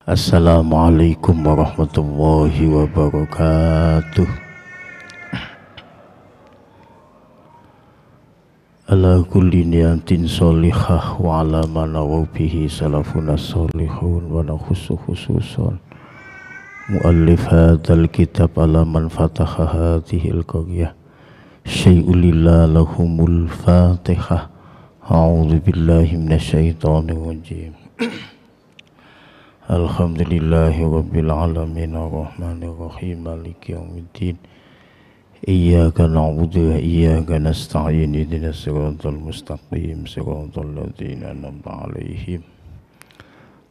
Assalamualaikum warahmatullahi wabarakatuh. Ala kulli niyatin sholihah wa ala ma nawaw bihi salafuna sholihun wa nakhusu khususan muallif hadzal kitab ala man fataha hadhil qaryah syai'ulillah lahumul fatihah. A'udzu billahi minasyaitonir rajim. Alhamdulillahi rabbil alamin arrahmanir rahim maliki yaumiddin. Iyyaka na'budu wa iyyaka nasta'in ihdinas siratal mustaqim siratal ladzina an'amta 'alaihim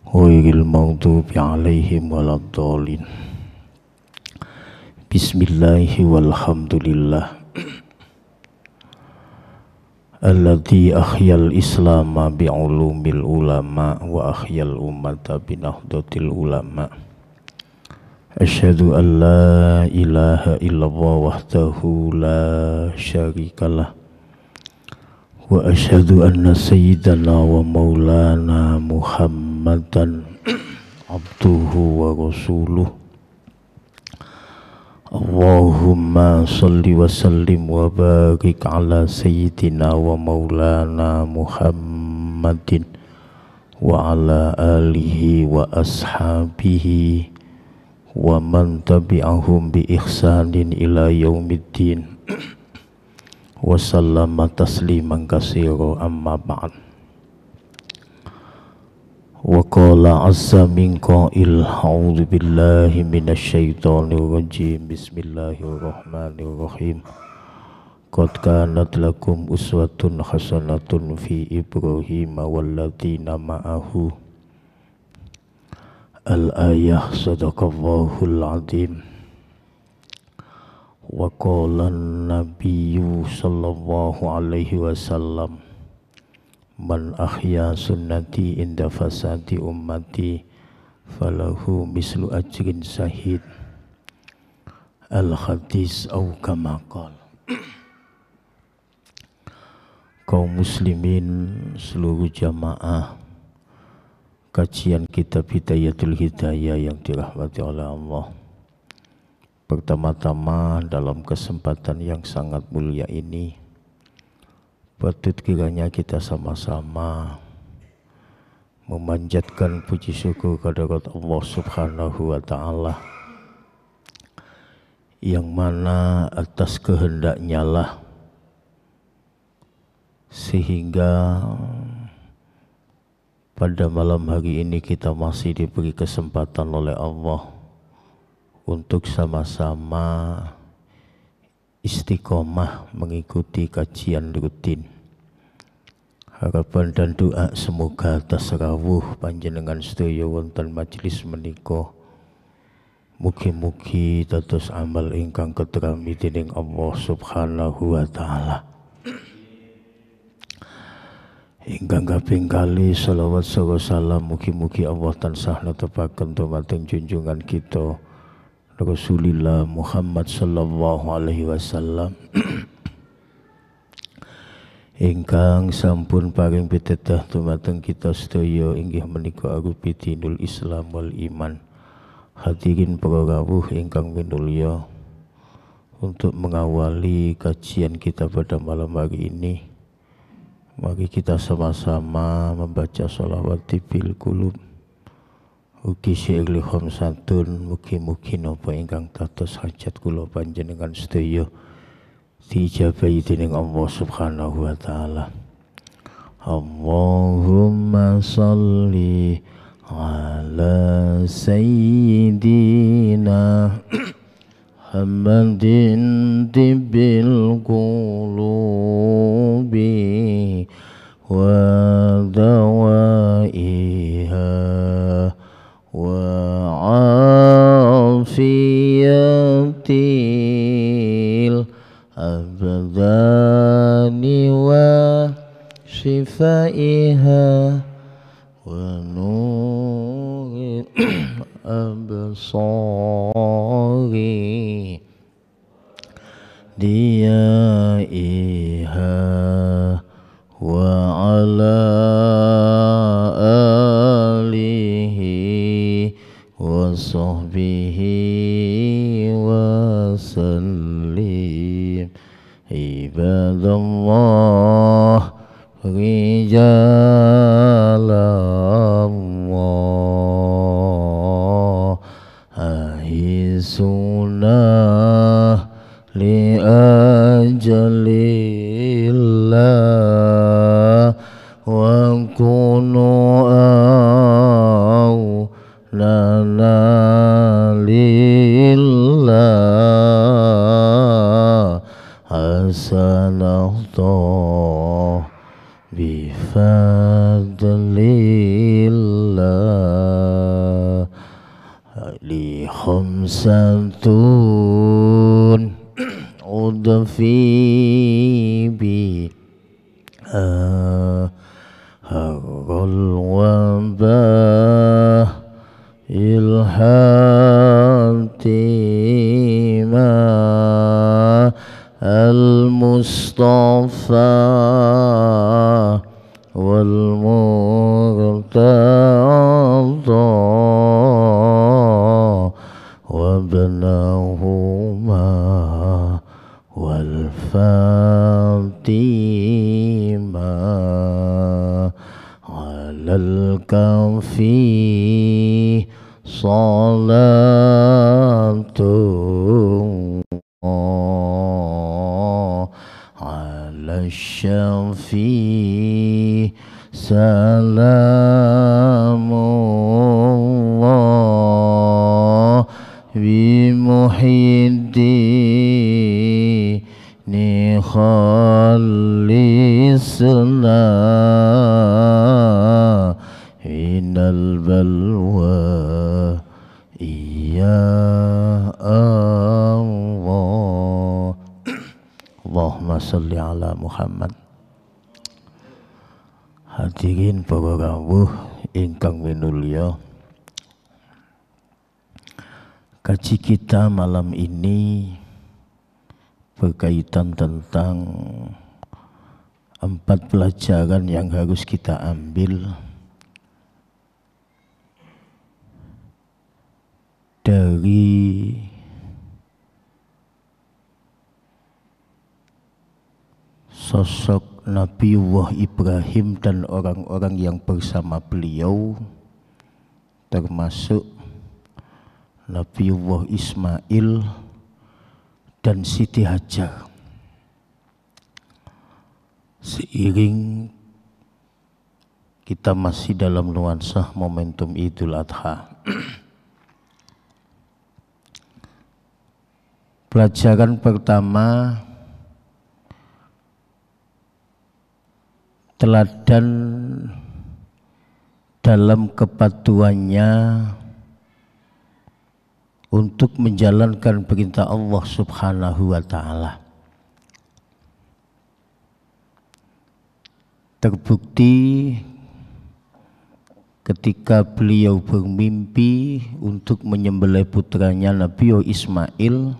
ghairil maghdubi 'alaihim waladdallin. Bismillahi walhamdulillah alladzi ahyal islama bi'ulumil ulama wa ahyal ummata binahdatil ulama. Asyhadu an la ilaha illallah wahdahu la syarikalah wa asyhadu anna sayyidana wa maulana Muhammadan abduhu wa rasuluh. Allahumma salli wa sallim wa barik ala sayyidina wa maulana Muhammadin wa ala alihi wa ashabihi wa man tabi'ahum bi ihsanin ila yaumiddin wa sallama tasliman katsira amma ba'd. Wa qala azza min qail a'udzu billahi minasyaitonir rajim. Bismillahirrahmanirrahim. Qad kanat lakum uswatun hasanatun fi Ibrahim walladzina ma'ahu. Al-ayah sadaqallahul azim. Wa qala an-nabiyyu sallallahu alaihi wasallam man ahya sunnati inda fasadi ummati falahu mislu ajrin syahid. Al-hadis au kama qala. Kaum muslimin seluruh jamaah kajian kitab Hidayatul Hidayah yang dirahmati oleh Allah. Pertama-tama dalam kesempatan yang sangat mulia ini, patut kiranya kita sama-sama memanjatkan puji syukur kehadirat Allah Subhanahu wa ta'ala, yang mana atas kehendaknya lah sehingga pada malam hari ini kita masih diberi kesempatan oleh Allah untuk sama-sama istiqomah mengikuti kajian rutin. Harapan dan doa semoga atas rawuh panjenengan sedaya wonten majelis menika mugi-mugi dados amal ingkang ketrami dening Allah Subhanahu wa taala. Ingkang kaping kalih selawat sareng salam mugi-mugi Allah tansah netepaken dumateng junjungan kita Rasulullah Muhammad sallallahu alaihi wasallam ingkang sampun paring pitedah dumateng kita sedaya inggih menika arupi dinul Islam wal iman. Hadirin para rawuh ingkang minulya, untuk mengawali kajian kita pada malam hari ini, mari kita sama-sama membaca sholawat bil qulub. Ugi syi'li khamsatun, mugi-mugi napa ingkang dados hajat kula panjenengan sedaya diijabahi dening Allah Subhanahu wa taala. Allahumma sholli ala sayyidina Muhammadin tibbil qulubi wa dawaiha wa afiyatil abdani wa shifaiha wa nuril absari diyaiha wa ala alihi wa sahbihi wa sallim. Ibadallah rijalallah ahisunah li ajalillah wa kunu lana lillah hasanahtoh bifadlillah li khamsatun udfi bi harul wabah ilhatimah al-mustafa wal murtada wa banahuma wal fatimah alal kafi salatu ala syafi salamullah bimuhiddini khalisna minal balwa ya Allah. Allahumma salli ala Muhammad. Hadirin para rawuh ingkang minulya, kaji kita malam ini berkaitan tentang 4 pelajaran yang harus kita ambil dari sosok Nabiullah Ibrahim dan orang-orang yang bersama beliau, termasuk Nabiullah Ismail dan Siti Hajar. Seiring kita masih dalam nuansa momentum Idul Adha, pelajaran pertama, teladan dalam kepatuhannya untuk menjalankan perintah Allah Subhanahu wa ta'ala. Terbukti ketika beliau bermimpi untuk menyembelih putranya Nabi Ismail,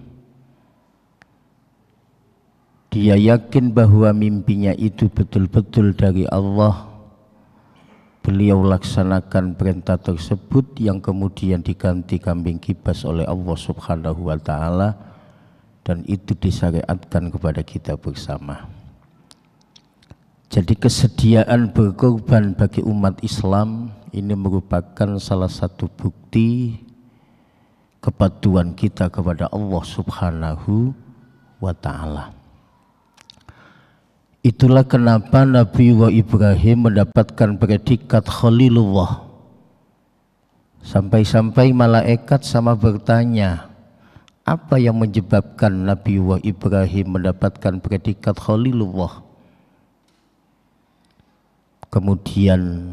dia yakin bahwa mimpinya itu betul-betul dari Allah. Beliau laksanakan perintah tersebut yang kemudian diganti kambing kibas oleh Allah Subhanahu wa ta'ala, dan itu disyariatkan kepada kita bersama. Jadi kesediaan berkorban bagi umat Islam ini merupakan salah satu bukti kepatuhan kita kepada Allah Subhanahu wa ta'ala. Itulah kenapa Nabiullah Ibrahim mendapatkan predikat Khalilullah. Sampai-sampai malaikat sama bertanya, apa yang menyebabkan Nabiullah Ibrahim mendapatkan predikat Khalilullah? Kemudian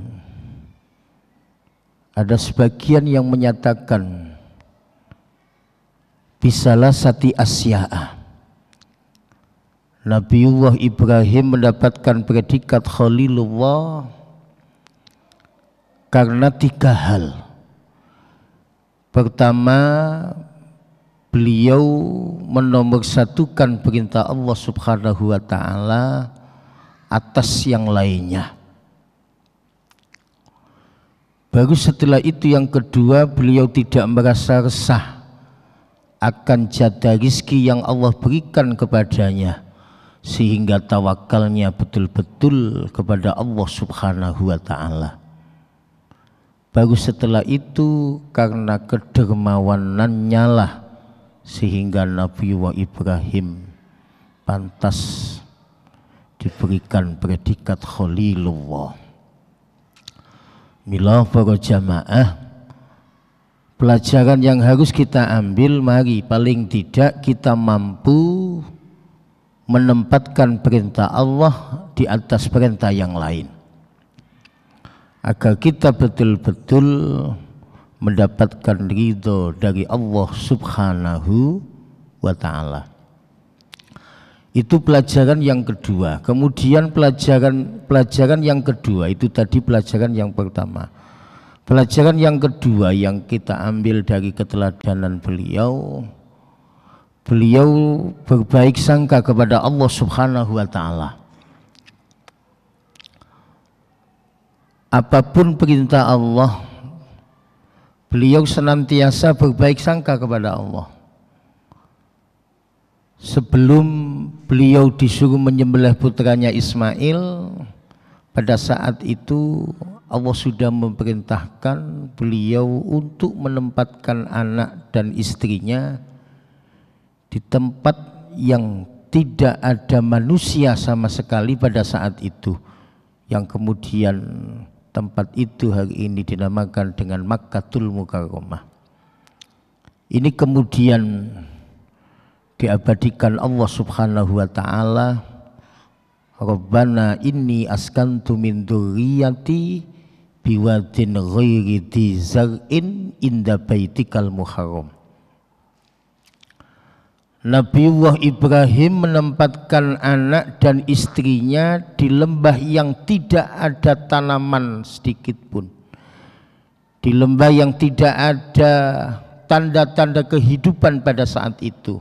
ada sebagian yang menyatakan bisalah sati asya'a, Nabiullah Ibrahim mendapatkan predikat Khalilullah karena 3 hal. Pertama, beliau menomorsatukan perintah Allah Subhanahu wa ta'ala atas yang lainnya. Baru setelah itu yang kedua, beliau tidak merasa resah akan jatah rizki yang Allah berikan kepadanya, sehingga tawakalnya betul-betul kepada Allah Subhanahu wa ta'ala. Baru setelah itu karena kedermawanannya lah sehingga Nabiullah Ibrahim pantas diberikan predikat Khalilullah. Mila para jamaah, pelajaran yang harus kita ambil, mari paling tidak kita mampu menempatkan perintah Allah di atas perintah yang lain, agar kita betul-betul mendapatkan ridho dari Allah Subhanahu wa ta'ala. Itu pelajaran yang kedua. Kemudian pelajaran yang kedua, itu tadi pelajaran yang pertama. Pelajaran yang kedua yang kita ambil dari keteladanan beliau, beliau berbaik sangka kepada Allah Subhanahu wa ta'ala. Apapun perintah Allah, beliau senantiasa berbaik sangka kepada Allah. Sebelum beliau disuruh menyembelih putranya Ismail, pada saat itu Allah sudah memerintahkan beliau untuk menempatkan anak dan istrinya di tempat yang tidak ada manusia sama sekali pada saat itu, yang kemudian tempat itu hari ini dinamakan dengan Makkatul Mukarramah. Ini kemudian diabadikan Allah Subhanahu wa ta'ala, Rabbana inni askantu min dzurriyyati biwadin ghairi dzi zar'in inda baitikal muharram. Nabiullah Ibrahim menempatkan anak dan istrinya di lembah yang tidak ada tanaman sedikit pun, di lembah yang tidak ada tanda-tanda kehidupan pada saat itu.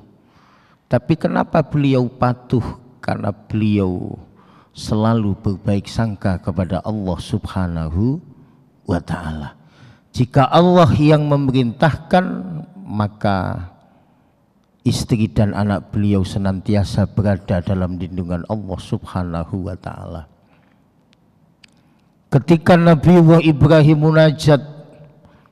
Tapi kenapa beliau patuh? Karena beliau selalu berbaik sangka kepada Allah Subhanahu wa ta'ala. Jika Allah yang memerintahkan, maka istri dan anak beliau senantiasa berada dalam lindungan Allah Subhanahu wa ta'ala. Ketika Nabiullah Ibrahim munajat,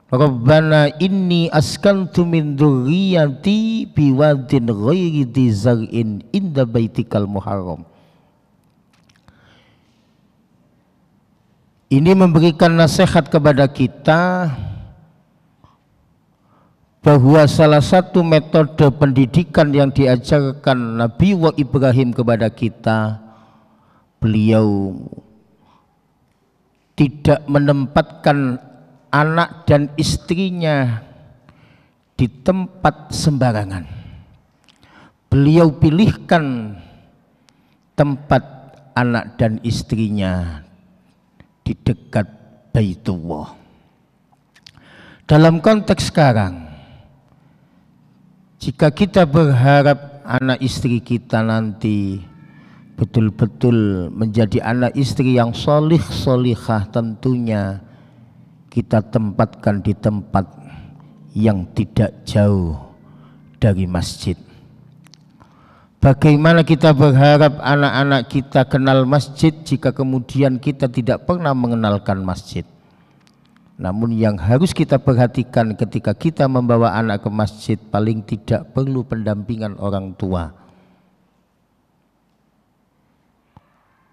Rabbana inni askantu min dzurriyyati biwadin ghairi dzi zar'in inda baitikal muharram. Ini memberikan nasihat kepada kita bahwa salah satu metode pendidikan yang diajarkan Nabiullah Ibrahim kepada kita, beliau tidak menempatkan anak dan istrinya di tempat sembarangan. Beliau pilihkan tempat anak dan istrinya di dekat Baitullah. Dalam konteks sekarang, jika kita berharap anak istri kita nanti betul-betul menjadi anak istri yang solih solihah, tentunya kita tempatkan di tempat yang tidak jauh dari masjid. Bagaimana kita berharap anak-anak kita kenal masjid jika kemudian kita tidak pernah mengenalkan masjid? Namun yang harus kita perhatikan ketika kita membawa anak ke masjid, paling tidak perlu pendampingan orang tua.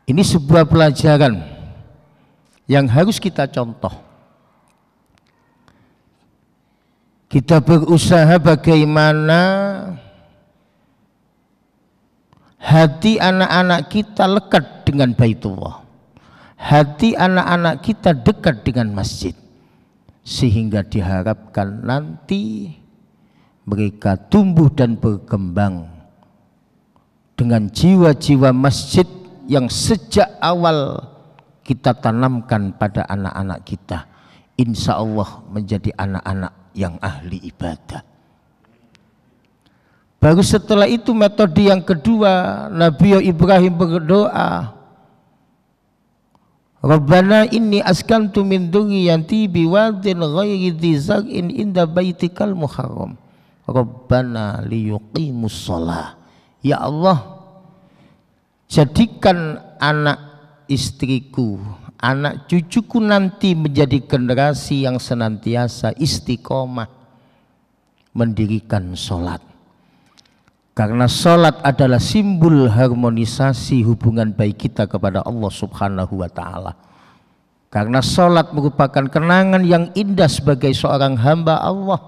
Ini sebuah pelajaran yang harus kita contoh. Kita berusaha bagaimana hati anak-anak kita lekat dengan Baitullah, hati anak-anak kita dekat dengan masjid, sehingga diharapkan nanti mereka tumbuh dan berkembang dengan jiwa-jiwa masjid yang sejak awal kita tanamkan pada anak-anak kita, insya Allah menjadi anak-anak yang ahli ibadah. Baru setelah itu metode yang kedua, Nabi Ibrahim berdoa, Rabbana inni askantu min dzurriyyati biwadin ghairi dzi zar'in inda baitikal muharram. Rabbana liyuqimus shalah. Ya Allah, jadikan anak istriku, anak cucuku nanti menjadi generasi yang senantiasa istiqomah mendirikan sholat. Karena sholat adalah simbol harmonisasi hubungan baik kita kepada Allah Subhanahu wa Ta'ala. Karena sholat merupakan kenangan yang indah sebagai seorang hamba Allah.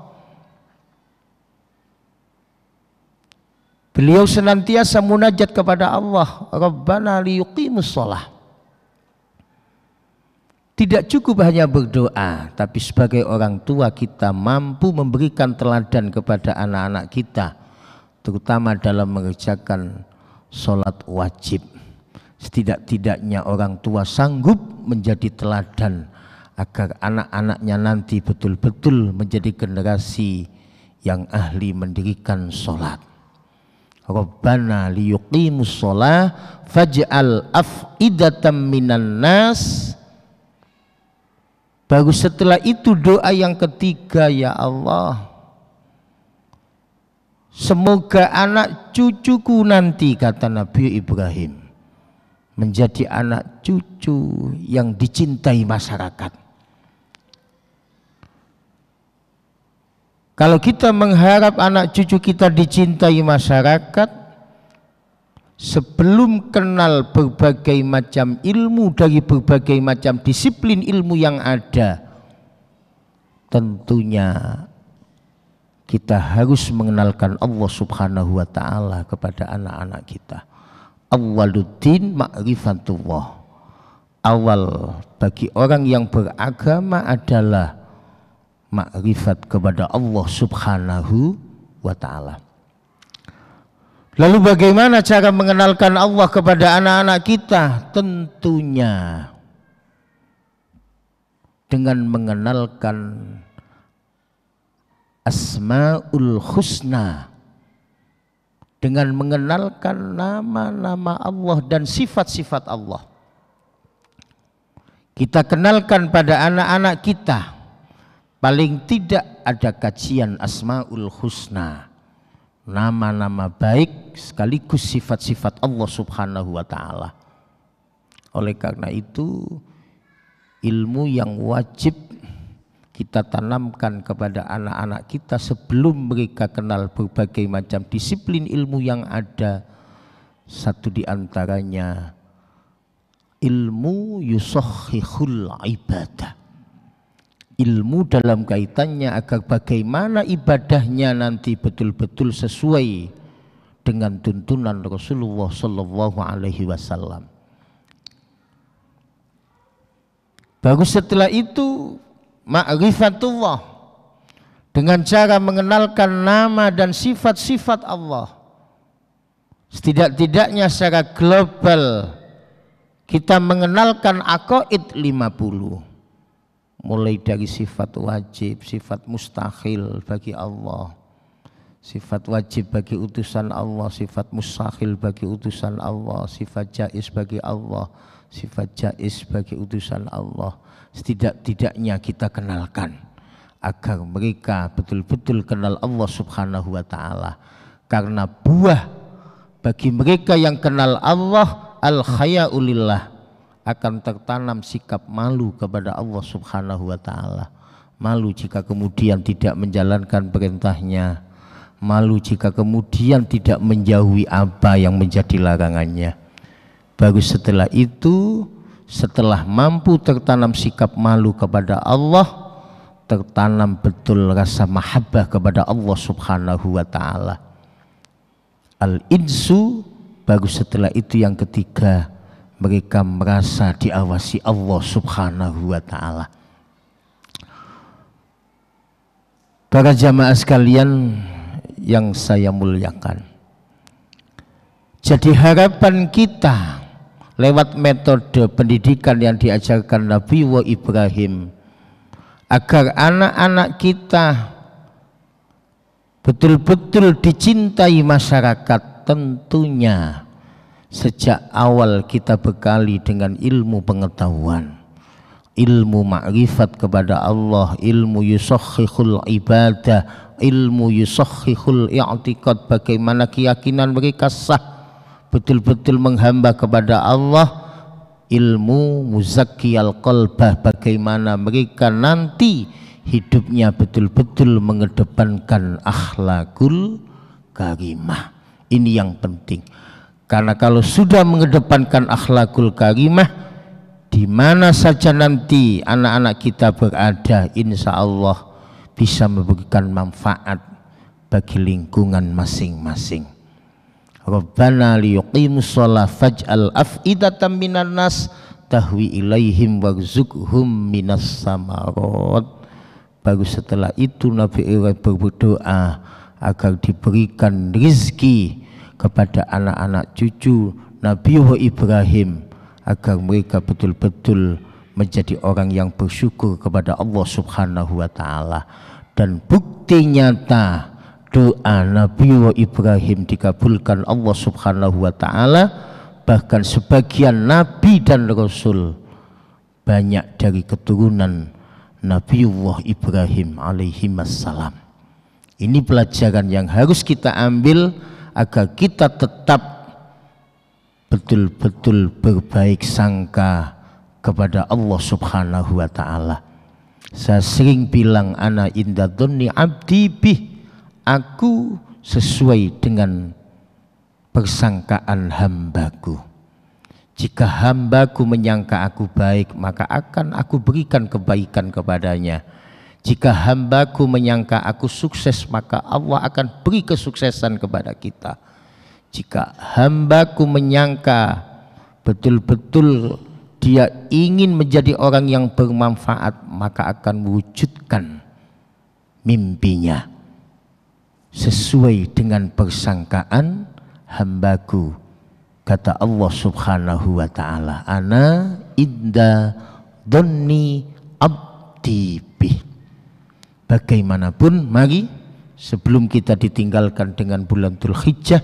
Beliau senantiasa munajat kepada Allah, Rabbana liyuqimus shalah. Tidak cukup hanya berdoa, tapi sebagai orang tua kita mampu memberikan teladan kepada anak-anak kita, terutama dalam mengerjakan sholat wajib. Setidak-tidaknya orang tua sanggup menjadi teladan agar anak-anaknya nanti betul-betul menjadi generasi yang ahli mendirikan sholat. Rabbana liyuqimus shalah faj'al af'idatan minan nas. Baru setelah itu doa yang ketiga, ya Allah, semoga anak cucuku nanti, kata Nabi Ibrahim, menjadi anak cucu yang dicintai masyarakat. Kalau kita mengharap anak cucu kita dicintai masyarakat, sebelum kenal berbagai macam ilmu dari berbagai macam disiplin ilmu yang ada, tentunya kita harus mengenalkan Allah Subhanahu wa Ta'ala kepada anak-anak kita. Awwaluddin ma'rifatullah. Awal bagi orang yang beragama adalah makrifat kepada Allah Subhanahu wa Ta'ala. Lalu bagaimana cara mengenalkan Allah kepada anak-anak kita? Tentunya dengan mengenalkan Asmaul Husna, dengan mengenalkan nama-nama Allah dan sifat-sifat Allah. Kita kenalkan pada anak-anak kita. Paling tidak ada kajian Asmaul Husna, nama-nama baik sekaligus sifat-sifat Allah Subhanahu wa Ta'ala. Oleh karena itu, ilmu yang wajib kita tanamkan kepada anak-anak kita sebelum mereka kenal berbagai macam disiplin ilmu yang ada. Satu di antaranya ilmu yusahhihul ibadah. Ilmu dalam kaitannya agar bagaimana ibadahnya nanti betul-betul sesuai dengan tuntunan Rasulullah Sallallahu Alaihi Wasallam. Baru setelah itu ma'rifatullah, dengan cara mengenalkan nama dan sifat-sifat Allah. Setidak-tidaknya secara global kita mengenalkan aqaid 50. Mulai dari sifat wajib, sifat mustahil bagi Allah, sifat wajib bagi utusan Allah, sifat mustahil bagi utusan Allah, sifat jaiz bagi Allah, sifat jaiz bagi utusan Allah. Setidak-tidaknya kita kenalkan agar mereka betul-betul kenal Allah Subhanahu wa Ta'ala. Karena buah bagi mereka yang kenal Allah al-khaya'u lillah, akan tertanam sikap malu kepada Allah Subhanahu wa Ta'ala. Malu jika kemudian tidak menjalankan perintahnya, malu jika kemudian tidak menjauhi apa yang menjadi larangannya. Baru setelah itu, setelah mampu tertanam sikap malu kepada Allah, tertanam betul rasa mahabbah kepada Allah Subhanahu wa Ta'ala. Al-insu, baru setelah itu yang ketiga, mereka merasa diawasi Allah Subhanahu wa Ta'ala. Para jamaah sekalian yang saya muliakan, jadi harapan kita lewat metode pendidikan yang diajarkan Nabi Ibrahim, agar anak-anak kita betul-betul dicintai masyarakat, tentunya Sejak awal kita bekali dengan ilmu pengetahuan, ilmu ma'rifat kepada Allah, ilmu yusakhihul ibadah, ilmu yusakhihul i'tiqad, bagaimana keyakinan mereka sah betul-betul menghamba kepada Allah, ilmu muzakkiyal qalbah, bagaimana mereka nanti hidupnya betul-betul mengedepankan akhlakul karimah. Ini yang penting, karena kalau sudah mengedepankan akhlakul karimah, di mana saja nanti anak-anak kita berada, insya Allah bisa memberikan manfaat bagi lingkungan masing-masing. Rabbana liyuqimus shalah faj'al af'idatan minan nas tahwi ilaihim warzuqhum minas samarat. Baru setelah itu Nabi Ibrahim berdoa agar diberikan rizki kepada anak-anak cucu Nabi Ibrahim, agar mereka betul-betul menjadi orang yang bersyukur kepada Allah Subhanahu wa Ta'ala. Dan bukti nyata doa Nabi Ibrahim dikabulkan Allah Subhanahu wa Ta'ala. Bahkan sebagian Nabi dan Rasul banyak dari keturunan Nabiullah Ibrahim alaihissalam. Ini pelajaran yang harus kita ambil agar kita tetap betul-betul berbaik sangka kepada Allah Subhanahu wa Ta'ala. Saya sering bilang, ana inda dhonni abdi bih, aku sesuai dengan persangkaan hambaku. Jika hambaku menyangka aku baik, maka akan aku berikan kebaikan kepadanya. Jika hambaku menyangka aku sukses, maka Allah akan beri kesuksesan kepada kita. Jika hambaku menyangka betul-betul dia ingin menjadi orang yang bermanfaat, maka akan mewujudkan mimpinya sesuai dengan persangkaan hambaku. Kata Allah Subhanahu wa Ta'ala, ana inda dhonni abdi bih. Bagaimanapun, mari sebelum kita ditinggalkan dengan bulan Dzulhijjah,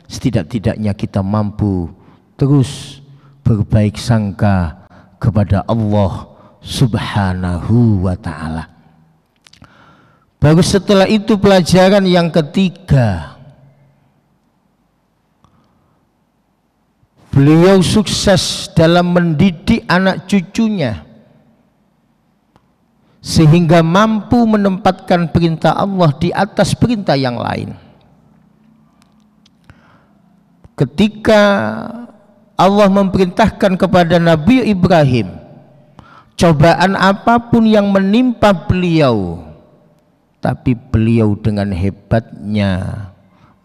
setidak-tidaknya kita mampu terus berbaik sangka kepada Allah Subhanahu wa Ta'ala. Baru setelah itu pelajaran yang ketiga, beliau sukses dalam mendidik anak cucunya sehingga mampu menempatkan perintah Allah di atas perintah yang lain. Ketika Allah memerintahkan kepada Nabi Ibrahim, cobaan apapun yang menimpa beliau, tapi beliau dengan hebatnya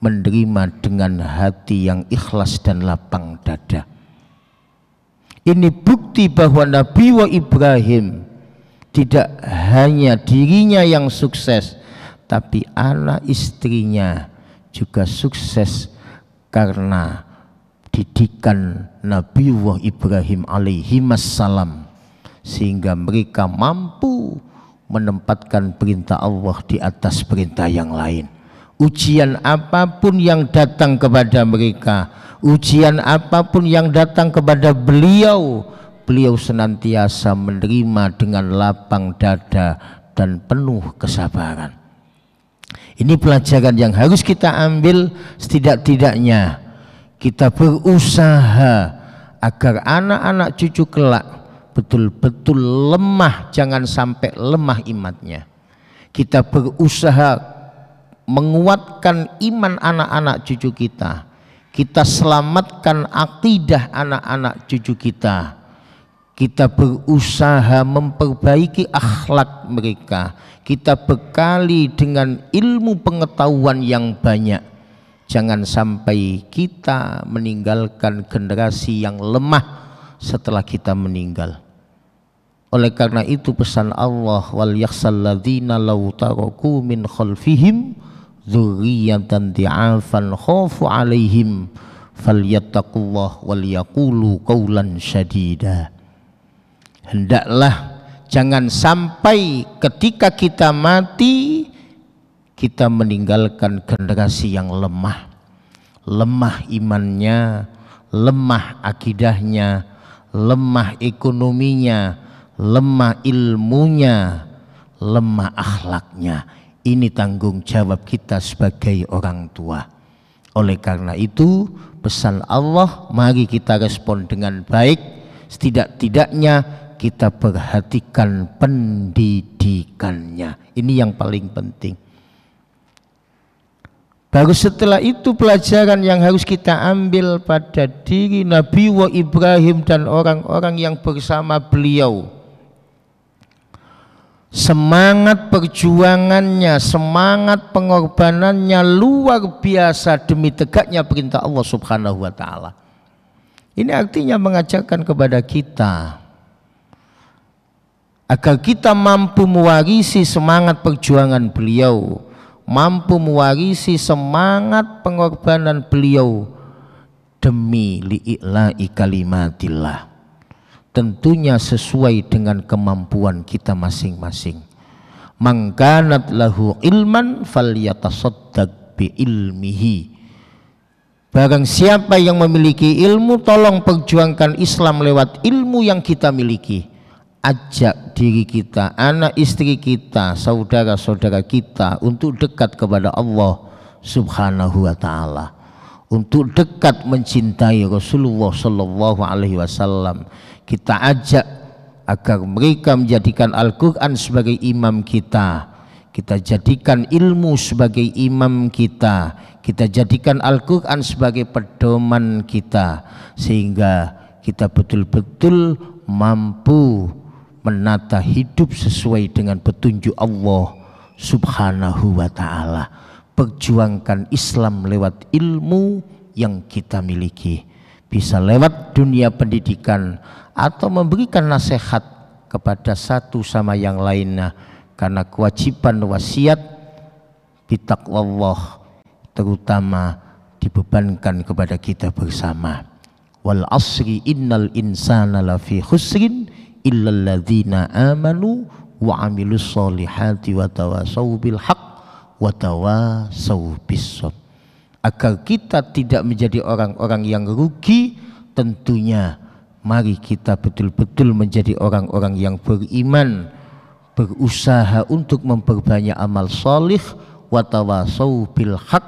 menerima dengan hati yang ikhlas dan lapang dada. Ini bukti bahwa Nabi Ibrahim tidak hanya dirinya yang sukses, tapi anak istrinya juga sukses karena didikan Nabi Ibrahim alaihissalam, sehingga mereka mampu menempatkan perintah Allah di atas perintah yang lain. Ujian apapun yang datang kepada mereka, ujian apapun yang datang kepada beliau, beliau senantiasa menerima dengan lapang dada dan penuh kesabaran. Ini pelajaran yang harus kita ambil. Setidak-tidaknya kita berusaha agar anak-anak cucu kelak betul-betul lemah, jangan sampai lemah imannya. Kita berusaha menguatkan iman anak-anak cucu kita. Kita selamatkan akidah anak-anak cucu kita. Kita berusaha memperbaiki akhlak mereka. Kita bekali dengan ilmu pengetahuan yang banyak. Jangan sampai kita meninggalkan generasi yang lemah setelah kita meninggal. Oleh karena itu pesan Allah, wal yakhsal ladzina law taraku min khalfihim dzurriyyatan di'afan khafu 'alaihim falyattaqullah wal yaqulu qawlan syadida. Hendaklah jangan sampai ketika kita mati kita meninggalkan generasi yang lemah imannya, lemah akidahnya, lemah ekonominya, lemah ilmunya, lemah akhlaknya. Ini tanggung jawab kita sebagai orang tua. Oleh karena itu pesan Allah, mari kita respon dengan baik. Setidak-tidaknya kita perhatikan pendidikannya. Ini yang paling penting. Baru setelah itu pelajaran yang harus kita ambil pada diri Nabi Ibrahim dan orang-orang yang bersama beliau. Semangat perjuangannya, semangat pengorbanannya luar biasa demi tegaknya perintah Allah Subhanahu wa ta'ala. Ini artinya mengajarkan kepada kita agar kita mampu mewarisi semangat perjuangan beliau, mampu mewarisi semangat pengorbanan beliau demi li'ila'i kalimatillah, tentunya sesuai dengan kemampuan kita masing-masing. Man kanat lahu ilman falyatasaddaq bi ilmihi. Barang siapa yang memiliki ilmu, tolong perjuangkan Islam lewat ilmu yang kita miliki. Ajak diri kita, anak istri kita, saudara-saudara kita untuk dekat kepada Allah Subhanahu wa ta'ala, untuk dekat mencintai Rasulullah Sallallahu Alaihi Wasallam. Kita ajak agar mereka menjadikan Al-Quran sebagai imam kita. Kita jadikan ilmu sebagai imam kita. Kita jadikan Al-Quran sebagai pedoman kita, sehingga kita betul-betul mampu menata hidup sesuai dengan petunjuk Allah Subhanahu wa ta'ala. Perjuangkan Islam lewat ilmu yang kita miliki. Bisa lewat dunia pendidikan atau memberikan nasihat kepada satu sama yang lainnya, karena kewajiban wasiat bitaqwallah terutama dibebankan kepada kita bersama. Wal asri innal insana lafi khusrin illal ladzina amanu wa amilus solihati wa tawassaw bil haq wa tawassaw bis sabr. Agar kita tidak menjadi orang-orang yang rugi, tentunya mari kita betul-betul menjadi orang-orang yang beriman, berusaha untuk memperbanyak amal solih, wa tawassaw bil haq.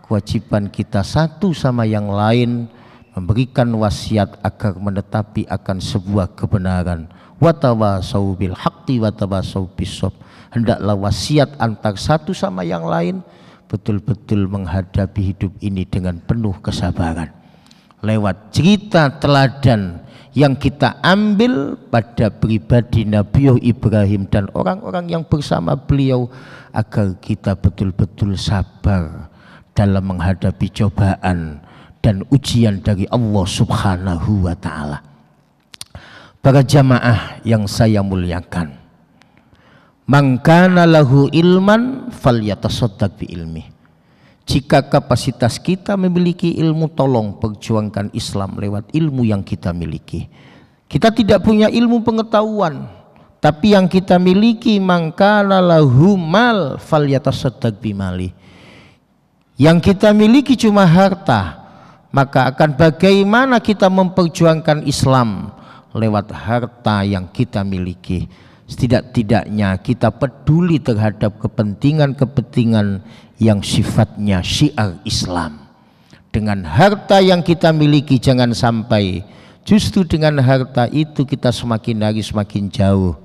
Kewajiban kita satu sama yang lain memberikan wasiat agar menetapi akan sebuah kebenaran. Wa tawassaw bil haqqi wa tawassaw bis sabr. Hendaklah wasiat antar satu sama yang lain betul-betul menghadapi hidup ini dengan penuh kesabaran. Lewat cerita teladan yang kita ambil pada pribadi Nabi Ibrahim dan orang-orang yang bersama beliau, agar kita betul-betul sabar dalam menghadapi cobaan dan ujian dari Allah Subhanahu wa ta'ala. Para jamaah yang saya muliakan, man kana lahu ilman falyatasaddaq bi ilmi. Jika kapasitas kita memiliki ilmu, tolong perjuangkan Islam lewat ilmu yang kita miliki. Kita tidak punya ilmu pengetahuan, tapi yang kita miliki, man kana lahu mal falyatasaddaq bi mali. Yang kita miliki cuma harta, maka akan bagaimana kita memperjuangkan Islam lewat harta yang kita miliki. Setidak-tidaknya kita peduli terhadap kepentingan-kepentingan yang sifatnya syiar Islam. Dengan harta yang kita miliki, jangan sampai justru dengan harta itu kita semakin hari semakin jauh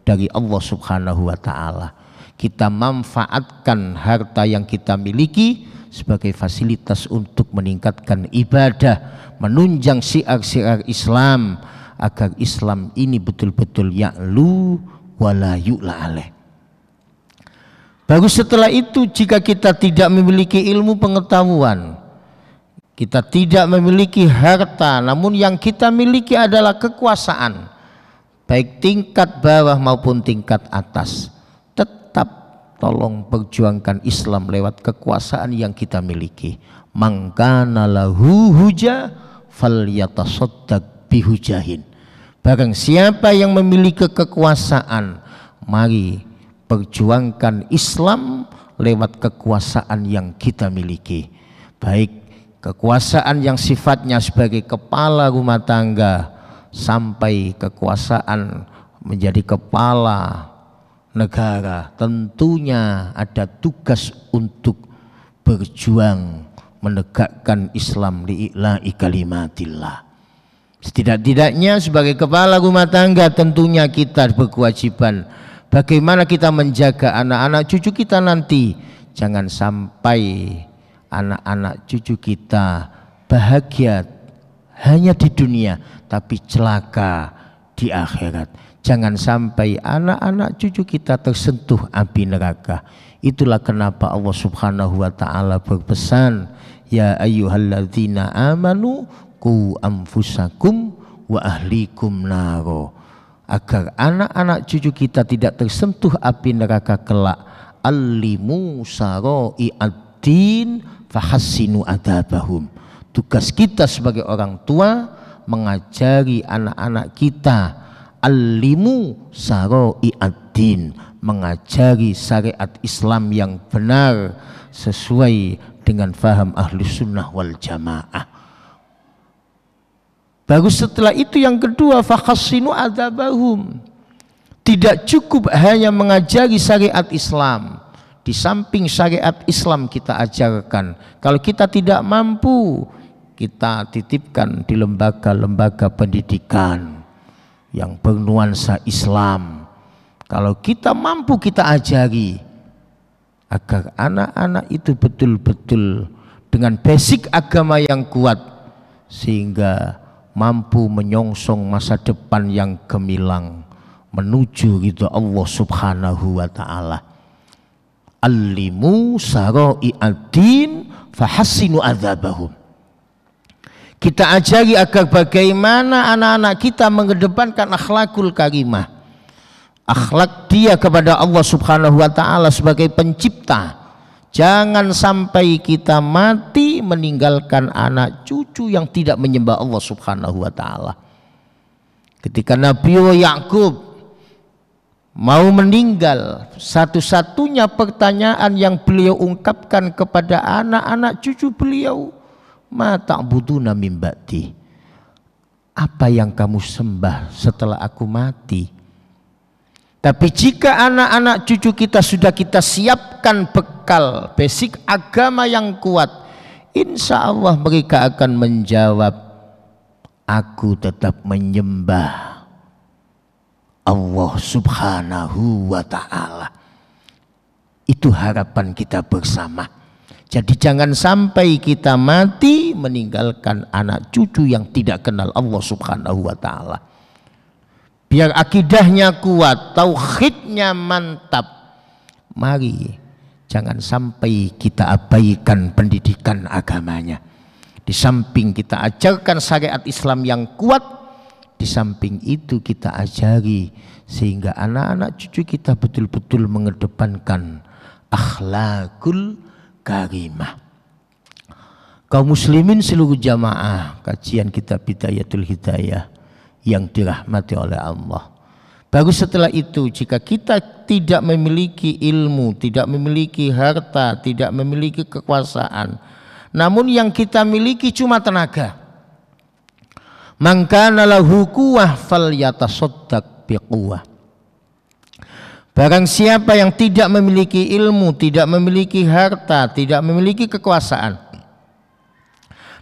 dari Allah Subhanahu wa ta'ala. Kita manfaatkan harta yang kita miliki sebagai fasilitas untuk meningkatkan ibadah, menunjang syiar-syiar Islam, agar Islam ini betul-betul ya'lu wala yu'la alaih. Baru setelah itu, jika kita tidak memiliki ilmu pengetahuan, kita tidak memiliki harta, namun yang kita miliki adalah kekuasaan, baik tingkat bawah maupun tingkat atas, tetap tolong perjuangkan Islam lewat kekuasaan yang kita miliki. Man kana lahu huja falyatasaddaq bihujahin. Barang siapa yang memiliki kekuasaan, mari perjuangkan Islam lewat kekuasaan yang kita miliki. Baik kekuasaan yang sifatnya sebagai kepala rumah tangga sampai kekuasaan menjadi kepala negara, tentunya ada tugas untuk berjuang menegakkan Islam li'ila'i kalimatillah. Setidak-tidaknya sebagai kepala rumah tangga tentunya kita berkewajiban bagaimana kita menjaga anak-anak cucu kita nanti. Jangan sampai anak-anak cucu kita bahagia hanya di dunia tapi celaka di akhirat. Jangan sampai anak-anak cucu kita tersentuh api neraka. Itulah kenapa Allah Subhanahu wa taala berpesan, ya ayyuhalladzina amanu qu anfusakum wa ahlikum naro, agar anak-anak cucu kita tidak tersentuh api neraka kelak. Allimu saroi ad-din fahassinu adabahum. Tugas kita sebagai orang tua mengajari anak-anak kita allimu saroi ad-din, mengajari syariat Islam yang benar sesuai dengan faham ahli sunnah wal jamaah. Baru setelah itu yang kedua, fahassinu adabahum. Tidak cukup hanya mengajari syariat Islam. Di samping syariat Islam kita ajarkan, kalau kita tidak mampu, kita titipkan di lembaga-lembaga pendidikan yang bernuansa Islam. Kalau kita mampu, kita ajari agar anak-anak itu betul-betul dengan basic agama yang kuat sehingga mampu menyongsong masa depan yang gemilang menuju ridha Allah Subhanahu wa taala. Allimu saroi ad-din fahassinu adzabahum. Kita ajari agar bagaimana anak-anak kita mengedepankan akhlakul karimah, akhlak dia kepada Allah Subhanahu wa taala sebagai pencipta. Jangan sampai kita mati meninggalkan anak cucu yang tidak menyembah Allah Subhanahu wa taala. Ketika Nabi Yakub mau meninggal, satu-satunya pertanyaan yang beliau ungkapkan kepada anak-anak cucu beliau, ma ta'buduna min ba'di, apa yang kamu sembah setelah aku mati? Tapi jika anak-anak cucu kita sudah kita siapkan bekal basic agama yang kuat, insya Allah mereka akan menjawab, aku tetap menyembah Allah Subhanahu wa ta'ala. Itu harapan kita bersama. Jadi jangan sampai kita mati meninggalkan anak cucu yang tidak kenal Allah Subhanahu wa ta'ala. Biar akidahnya kuat, tauhidnya mantap. Mari jangan sampai kita abaikan pendidikan agamanya. Di samping kita ajarkan syariat Islam yang kuat, di samping itu kita ajari sehingga anak-anak cucu kita betul-betul mengedepankan akhlakul karimah. Kaum muslimin seluruh jamaah kajian kitab Bidayatul Hidayah yang dirahmati oleh Allah. Baru setelah itu, jika kita tidak memiliki ilmu, tidak memiliki harta, tidak memiliki kekuasaan, namun yang kita miliki cuma tenaga, man kana lahu quwwah falyatasaddaq biquwwah. Barang siapa yang tidak memiliki ilmu, tidak memiliki harta, tidak memiliki kekuasaan,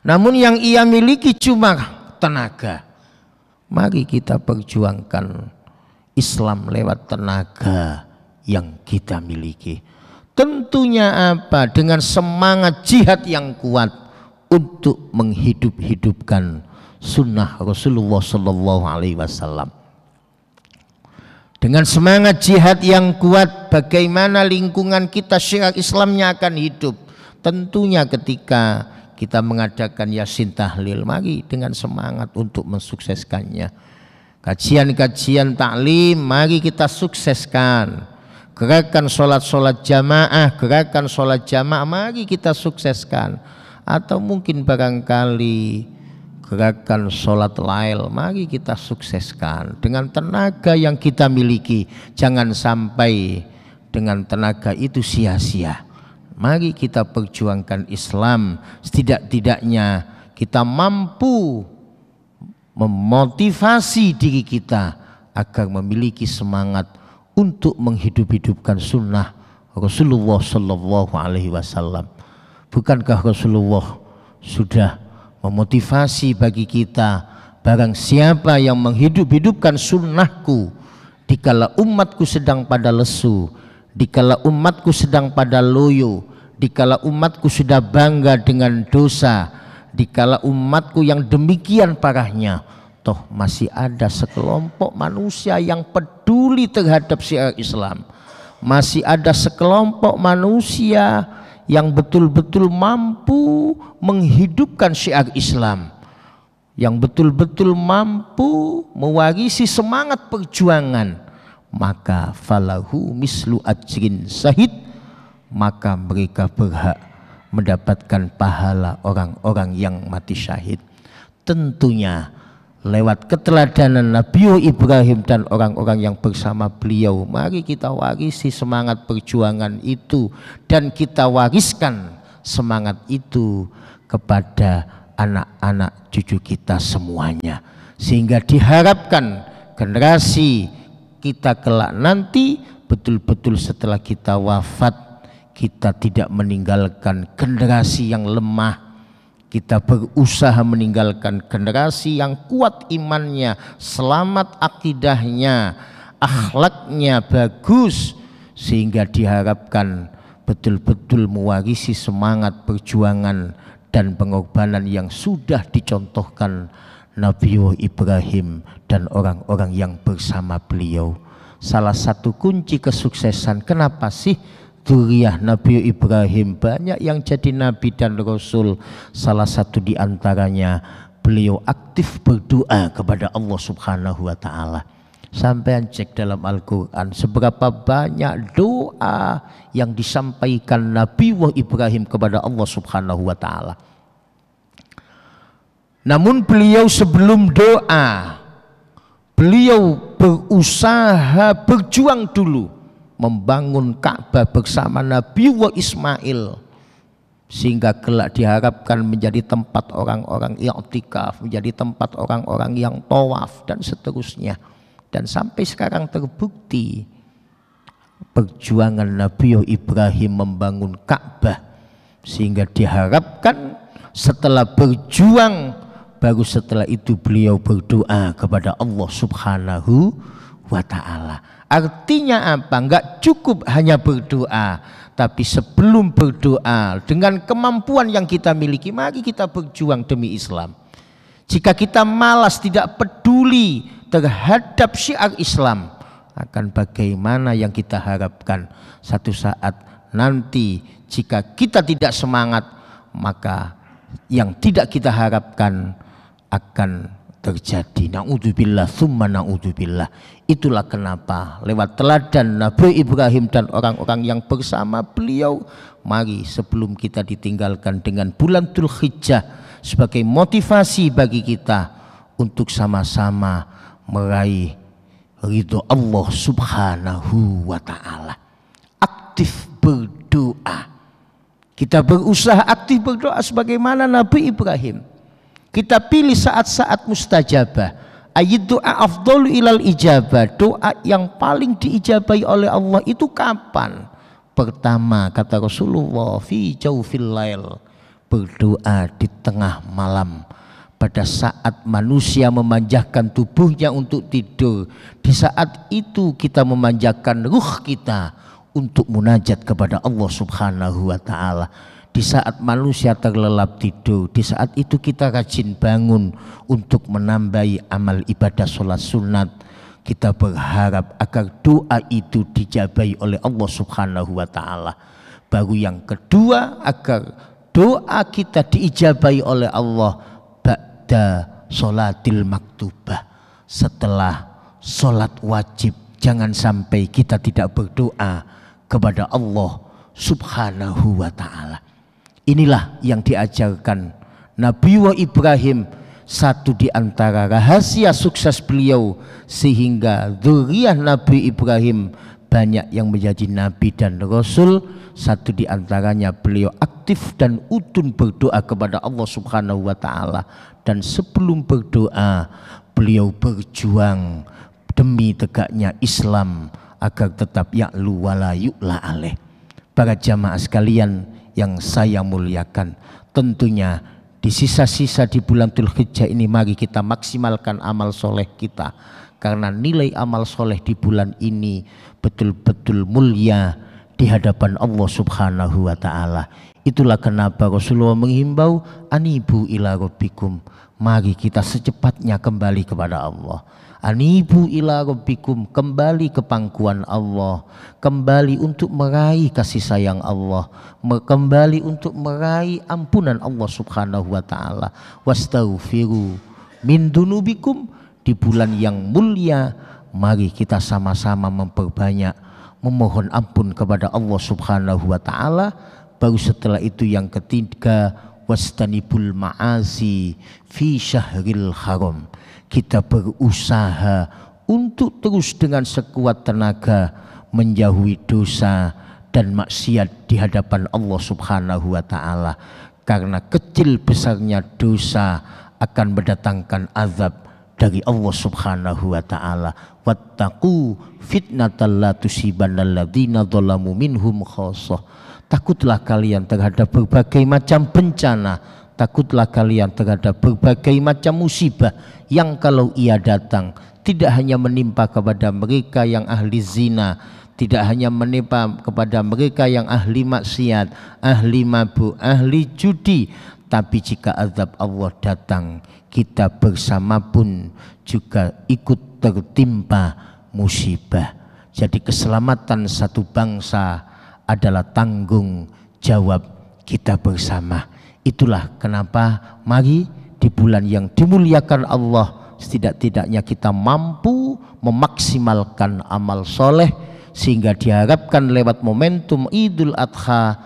namun yang ia miliki cuma tenaga, mari kita perjuangkan Islam lewat tenaga yang kita miliki. Tentunya apa? Dengan semangat jihad yang kuat untuk menghidup-hidupkan sunnah Rasulullah Sallallahu Alaihi Wasallam. Dengan semangat jihad yang kuat, bagaimana lingkungan kita syiar Islamnya akan hidup? Tentunya ketika kita mengadakan Yasin Tahlil, mari dengan semangat untuk mensukseskannya. Kajian-kajian taklim, mari kita sukseskan. Gerakan sholat-sholat jamaah, gerakan sholat jamaah, mari kita sukseskan. Atau mungkin barangkali gerakan sholat lail, mari kita sukseskan dengan tenaga yang kita miliki. Jangan sampai dengan tenaga itu sia-sia. Mari kita perjuangkan Islam. Setidak-tidaknya kita mampu memotivasi diri kita agar memiliki semangat untuk menghidup-hidupkan sunnah Rasulullah Sallallahu Alaihi Wasallam. Bukankah Rasulullah sudah memotivasi bagi kita, barang siapa yang menghidup-hidupkan sunnahku dikala umatku sedang pada lesu, dikala umatku sedang pada loyo, dikala umatku sudah bangga dengan dosa, dikala umatku yang demikian parahnya, toh masih ada sekelompok manusia yang peduli terhadap syiar Islam. Masih ada sekelompok manusia yang betul-betul mampu menghidupkan syiar Islam, yang betul-betul mampu mewarisi semangat perjuangan, maka falahu mislu ajrin syahid, maka mereka berhak mendapatkan pahala orang-orang yang mati syahid. Tentunya lewat keteladanan Nabi Ibrahim dan orang-orang yang bersama beliau. Mari kita warisi semangat perjuangan itu, dan kita wariskan semangat itu kepada anak-anak cucu kita semuanya, sehingga diharapkan generasi kita kelak nanti betul-betul setelah kita wafat, kita tidak meninggalkan generasi yang lemah. Kita berusaha meninggalkan generasi yang kuat imannya, selamat akidahnya, akhlaknya bagus, sehingga diharapkan betul-betul mewarisi semangat perjuangan dan pengorbanan yang sudah dicontohkan Nabi Ibrahim dan orang-orang yang bersama beliau. Salah satu kunci kesuksesan, kenapa sih dzurriyyah Nabi Ibrahim banyak yang jadi nabi dan rasul? Salah satu di antaranya beliau aktif berdoa kepada Allah Subhanahu wa taala. Sampai cek dalam Al-Qur'an seberapa banyak doa yang disampaikan Nabi Ibrahim kepada Allah Subhanahu wa taala. Namun beliau sebelum doa, beliau berusaha berjuang dulu membangun Ka'bah bersama Nabi Ismail, sehingga kelak diharapkan menjadi tempat orang-orang i'tikaf, menjadi tempat orang-orang yang tawaf dan seterusnya. Dan sampai sekarang terbukti perjuangan Nabi Ibrahim membangun Ka'bah, sehingga diharapkan setelah berjuang, baru setelah itu beliau berdoa kepada Allah Subhanahu wa ta'ala. Artinya apa? Enggak cukup hanya berdoa, tapi sebelum berdoa dengan kemampuan yang kita miliki, mari kita berjuang demi Islam. Jika kita malas, tidak peduli terhadap syiar Islam, akan bagaimana yang kita harapkan satu saat nanti jika kita tidak semangat, maka yang tidak kita harapkan akan terjadi. Na'udzubillah tsumma na'udzubillah. Itulah kenapa lewat teladan Nabi Ibrahim dan orang-orang yang bersama beliau, mari sebelum kita ditinggalkan dengan bulan Dzulhijjah sebagai motivasi bagi kita untuk sama-sama meraih ridho Allah Subhanahu wa ta'ala. Aktif berdoa. Kita berusaha aktif berdoa sebagaimana Nabi Ibrahim. Kita pilih saat-saat mustajabah. Ayat doa afdhalu ilal ijabah. Doa yang paling diijabahi oleh Allah itu kapan? Pertama, kata Rasulullah, fi jawfil lail, berdoa di tengah malam. Pada saat manusia memanjahkan tubuhnya untuk tidur, di saat itu kita memanjahkan ruh kita untuk munajat kepada Allah Subhanahu wa ta'ala. Di saat manusia terlelap tidur, di saat itu kita rajin bangun untuk menambahi amal ibadah sholat sunat. Kita berharap agar doa itu dijabahi oleh Allah Subhanahu wa ta'ala. Baru yang kedua, agar doa kita diijabahi oleh Allah ba'da sholatil maktubah, setelah sholat wajib. Jangan sampai kita tidak berdoa kepada Allah Subhanahu wa ta'ala. Inilah yang diajarkan Nabi Ibrahim, satu di antara rahasia sukses beliau, sehingga dzurriyyah Nabi Ibrahim banyak yang menjadi nabi dan rasul. Satu di antaranya beliau aktif dan udun berdoa kepada Allah Subhanahu wa taala, dan sebelum berdoa beliau berjuang demi tegaknya Islam agar tetap ya'lu wala yu'la alaih. Para jamaah sekalian yang saya muliakan, tentunya di sisa-sisa di bulan Dzulhijjah ini mari kita maksimalkan amal soleh kita, karena nilai amal soleh di bulan ini betul-betul mulia di hadapan Allah Subhanahu wa taala. Itulah kenapa Rasulullah menghimbau anibu ila rabbikum, mari kita secepatnya kembali kepada Allah. Anibu ila rabbikum, kembali ke pangkuan Allah, kembali untuk meraih kasih sayang Allah, kembali untuk meraih ampunan Allah Subhanahu wa taala. Wastaghfiru min dunubikum, di bulan yang mulia mari kita sama-sama memperbanyak memohon ampun kepada Allah Subhanahu wa taala. Baru setelah itu yang ketiga, wastanibul ma'asi fi syahril haram, kita berusaha untuk terus dengan sekuat tenaga menjauhi dosa dan maksiat di hadapan Allah Subhanahu wa taala, karena kecil besarnya dosa akan mendatangkan azab dari Allah Subhanahu wa taala. Wattaqu fitnatal la tusibannal ladzina dzalamu minhum khassah. Takutlah kalian terhadap berbagai macam bencana, takutlah kalian terhadap berbagai macam musibah yang kalau ia datang tidak hanya menimpa kepada mereka yang ahli zina, tidak hanya menimpa kepada mereka yang ahli maksiat, ahli mabuk, ahli judi, tapi jika azab Allah datang, kita bersama pun juga ikut tertimpa musibah. Jadi keselamatan satu bangsa adalah tanggung jawab kita bersama. Itulah kenapa mari di bulan yang dimuliakan Allah, setidak-tidaknya kita mampu memaksimalkan amal soleh, sehingga diharapkan lewat momentum Idul Adha,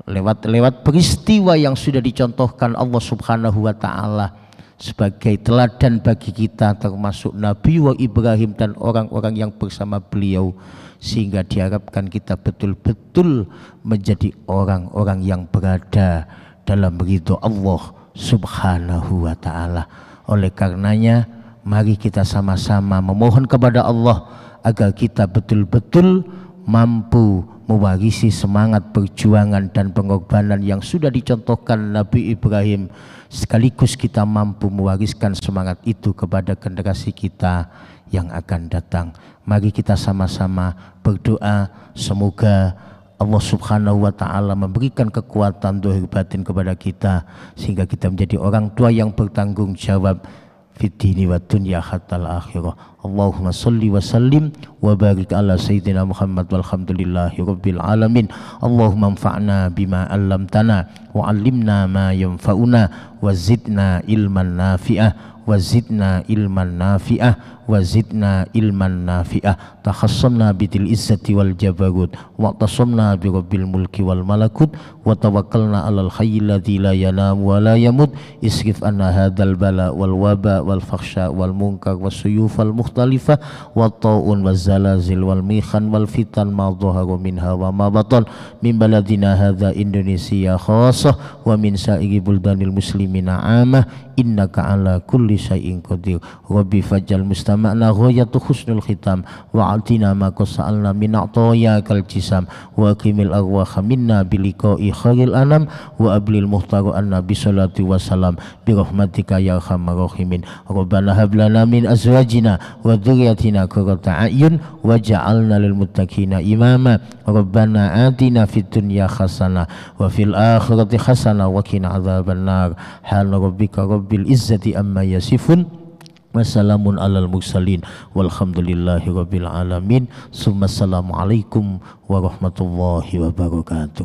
lewat peristiwa yang sudah dicontohkan Allah Subhanahu wa taala sebagai teladan bagi kita, termasuk Nabi Ibrahim dan orang-orang yang bersama beliau, sehingga diharapkan kita betul-betul menjadi orang-orang yang berada dalam ridho Allah Subhanahu wa taala. Oleh karenanya mari kita sama-sama memohon kepada Allah agar kita betul-betul mampu mewarisi semangat perjuangan dan pengorbanan yang sudah dicontohkan Nabi Ibrahim, sekaligus kita mampu mewariskan semangat itu kepada generasi kita yang akan datang. Mari kita sama-sama berdoa semoga Allah Subhanahu wa taala memberikan kekuatan zahir batin kepada kita, sehingga kita menjadi orang tua yang bertanggung jawab fid dini wa dunya hatta al-akhirah. Allahumma salli wa sallim wa barik ala sayyidina Muhammad walhamdulillahi rabbil alamin. Allahumma anfa'na bima 'allamtana wa 'allimna ma yanfa'una wa zidna ilman nafi'ah wa zidna ilman nafi'ah wa zidna ilman nafi'ah. Takhassamna bidil izzati wal jabarut wa tasamna bi rabbil mulki wal malakut wa tawakkalna alal hayyil ladzi la yanamu wa la yamut. Isrif anna hadzal bala wal waba wal fakhsha wal munkar was suyuf al mukhtalifah wat taun waz zalazil wal mikhan wal fitan ma dhahara minha wa ma batan min baladina hadza Indonesia khassah wa min sa'iri buldanil muslimina 'amah. Innaka ala kulli syai'in qadir. Rabbi faj'al mustama'na ghayatu husnul khitam wa atina ma qasa'alna min a'tayakal jisam wa qimil arwaha minna biliqa'i khairil anam wa ablil muhtaru anna bisalati wassalam birahmatika ya arhamar rahimin. Rabbana hab lana min azwajina wa dhurriyyatina qurrata a'yun waj'alna lil muttaqina imama. Rabbana atina fid dunya hasanah wa fil akhirati hasanah wa qina adzabannar. Hal rabbika rabbil izzati amma yasifun wassalamun alal mursalin walhamdulillahi rabbil alamin. Assalamualaikum warahmatullahi wabarakatuh.